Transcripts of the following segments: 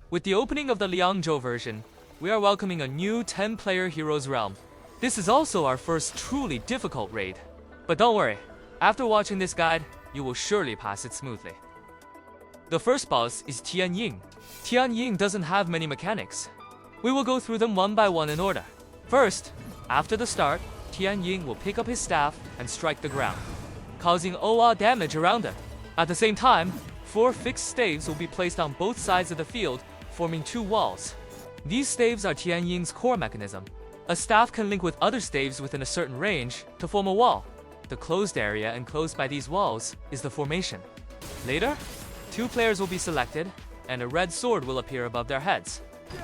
With the opening of the Liangzhou version, we are welcoming a new 10-player Heroes Realm. This is also our first truly difficult raid. But don't worry, after watching this guide, you will surely pass it smoothly. The first boss is Tianing. Tianing doesn't have many mechanics. We will go through them one by one in order. First, after the start, Tianing will pick up his staff and strike the ground, causing OA damage around him. At the same time, 4 fixed staves will be placed on both sides of the field, forming 2 walls. These staves are Tianing's core mechanism. A staff can link with other staves within a certain range to form a wall. The closed area enclosed by these walls is the formation. Later, 2 players will be selected, and a red sword will appear above their heads.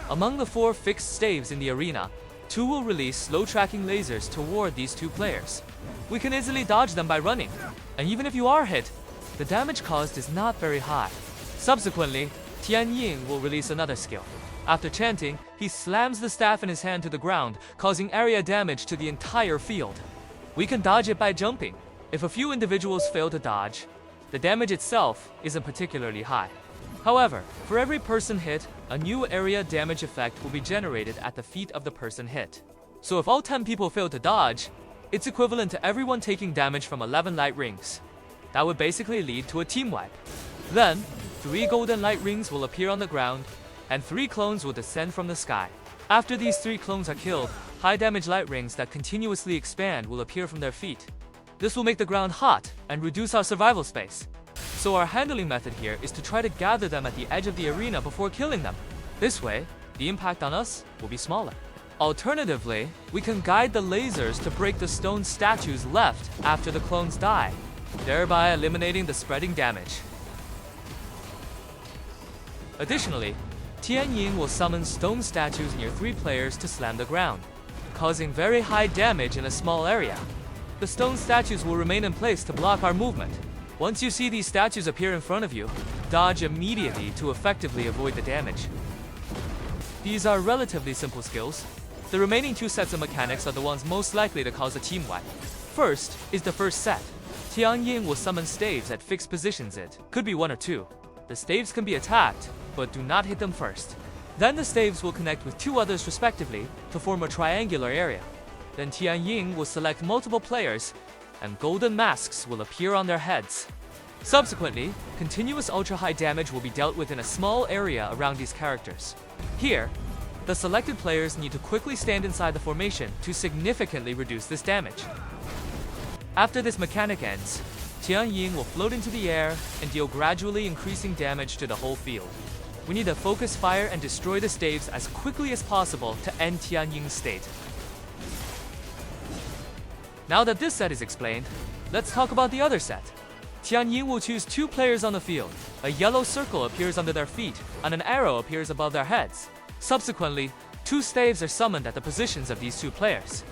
Among the 4 fixed staves in the arena, 2 will release slow-tracking lasers toward these 2 players. We can easily dodge them by running, and even if you are hit, the damage caused is not very high. Subsequently, Tianing will release another skill. After chanting, he slams the staff in his hand to the ground, causing area damage to the entire field. We can dodge it by jumping. If a few individuals fail to dodge, the damage itself isn't particularly high. However, for every person hit, a new area damage effect will be generated at the feet of the person hit. So if all 10 people fail to dodge, it's equivalent to everyone taking damage from 11 light rings. That would basically lead to a team wipe. Then, 3 golden light rings will appear on the ground, and 3 clones will descend from the sky. After these 3 clones are killed, high damage light rings that continuously expand will appear from their feet. This will make the ground hot and reduce our survival space. So our handling method here is to try to gather them at the edge of the arena before killing them. This way, the impact on us will be smaller. Alternatively, we can guide the lasers to break the stone statues left after the clones die, thereby eliminating the spreading damage. Additionally, Tianing will summon stone statues near 3 players to slam the ground, causing very high damage in a small area. The stone statues will remain in place to block our movement. Once you see these statues appear in front of you, dodge immediately to effectively avoid the damage. These are relatively simple skills. The remaining 2 sets of mechanics are the ones most likely to cause a team wipe. First is the first set. Tianing will summon staves at fixed positions. It could be 1 or 2. The staves can be attacked, but do not hit them first. Then the staves will connect with 2 others respectively to form a triangular area. Then Tianing will select multiple players, and golden masks will appear on their heads. Subsequently, continuous ultra-high damage will be dealt with in a small area around these characters. Here, the selected players need to quickly stand inside the formation to significantly reduce this damage. After this mechanic ends, Tianing will float into the air and deal gradually increasing damage to the whole field. We need to focus fire and destroy the staves as quickly as possible to end Tianing's state. Now that this set is explained, let's talk about the other set. Tianing will choose 2 players on the field. A yellow circle appears under their feet, and an arrow appears above their heads. Subsequently, 2 staves are summoned at the positions of these 2 players.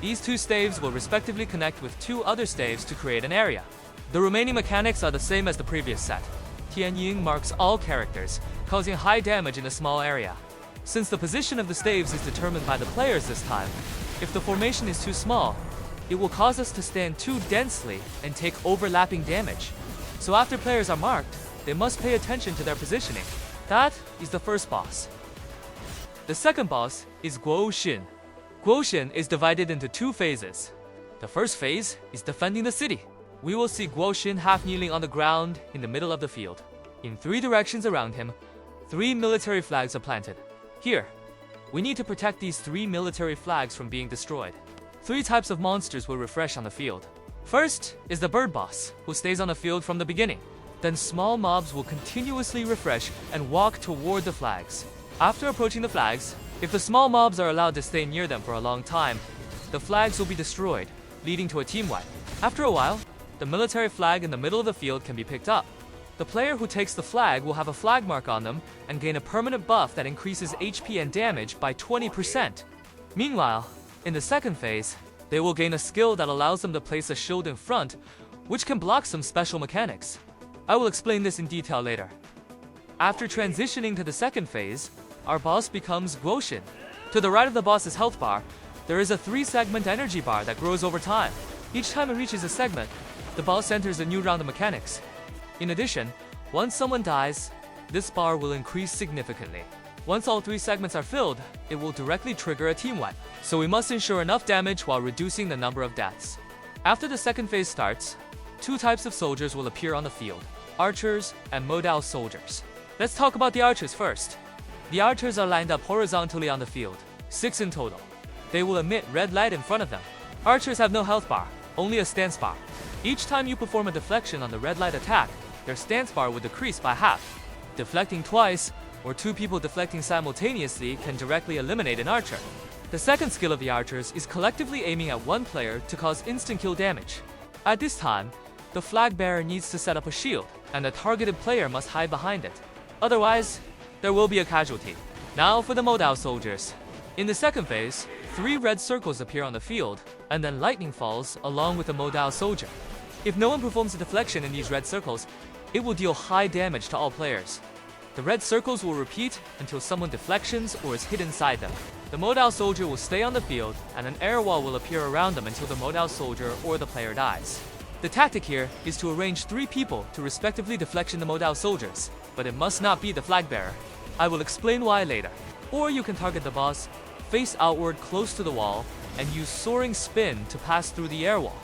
These 2 staves will respectively connect with 2 other staves to create an area. The remaining mechanics are the same as the previous set. Tianing marks all characters, causing high damage in a small area. Since the position of the staves is determined by the players this time, if the formation is too small, it will cause us to stand too densely and take overlapping damage. So after players are marked, they must pay attention to their positioning. That is the first boss. The second boss is Guosin. Guosin is divided into 2 phases. The first phase is defending the city. We will see Guosin half kneeling on the ground in the middle of the field. In 3 directions around him, 3 military flags are planted. Here, we need to protect these 3 military flags from being destroyed. 3 types of monsters will refresh on the field. First is the bird boss, who stays on the field from the beginning. Then small mobs will continuously refresh and walk toward the flags. After approaching the flags, if the small mobs are allowed to stay near them for a long time, the flags will be destroyed, leading to a team wipe. After a while, the military flag in the middle of the field can be picked up. The player who takes the flag will have a flag mark on them and gain a permanent buff that increases HP and damage by 20%. Meanwhile, in the second phase, they will gain a skill that allows them to place a shield in front, which can block some special mechanics. I will explain this in detail later. After transitioning to the second phase, our boss becomes Guosin. To the right of the boss's health bar, there is a 3-segment energy bar that grows over time. Each time it reaches a segment, the boss enters a new round of mechanics. In addition, once someone dies, this bar will increase significantly. Once all 3 segments are filled, it will directly trigger a team wipe, so we must ensure enough damage while reducing the number of deaths. After the second phase starts, 2 types of soldiers will appear on the field: archers and Modao soldiers. Let's talk about the archers first. The archers are lined up horizontally on the field, 6 in total. They will emit red light in front of them. Archers have no health bar, only a stance bar. Each time you perform a deflection on the red light attack, their stance bar will decrease by half. Deflecting twice, or 2 people deflecting simultaneously, can directly eliminate an archer. The second skill of the archers is collectively aiming at one player to cause instant kill damage. At this time, the flag bearer needs to set up a shield, and the targeted player must hide behind it. Otherwise, there will be a casualty. Now for the Modao soldiers. In the second phase, 3 red circles appear on the field, and then lightning falls along with the Modao soldier. If no one performs a deflection in these red circles, it will deal high damage to all players. The red circles will repeat until someone deflections or is hit inside them. The Modao soldier will stay on the field, and an air wall will appear around them until the Modao soldier or the player dies. The tactic here is to arrange 3 people to respectively deflection the Modao soldiers, but it must not be the flag bearer. I will explain why later. Or you can target the boss, face outward close to the wall, and use soaring spin to pass through the air wall.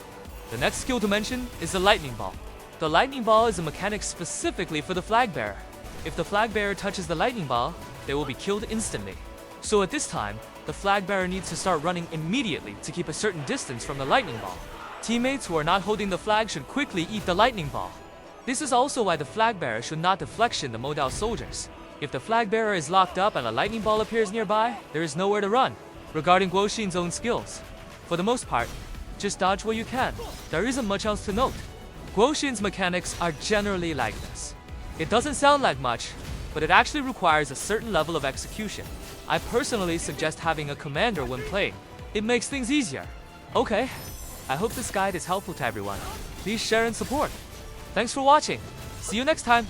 The next skill to mention is the lightning ball. The lightning ball is a mechanic specifically for the flag bearer. If the flag bearer touches the lightning ball, they will be killed instantly. So at this time, the flag bearer needs to start running immediately to keep a certain distance from the lightning ball. Teammates who are not holding the flag should quickly eat the lightning ball. This is also why the flag bearer should not deflection the Modao soldiers. If the flag bearer is locked up and a lightning ball appears nearby, there is nowhere to run. Regarding Guosin's own skills, for the most part, just dodge what you can. There isn't much else to note. Guosin's mechanics are generally like this. It doesn't sound like much, but it actually requires a certain level of execution. I personally suggest having a commander when playing. It makes things easier. Okay, I hope this guide is helpful to everyone. Please share and support. Thanks for watching. See you next time.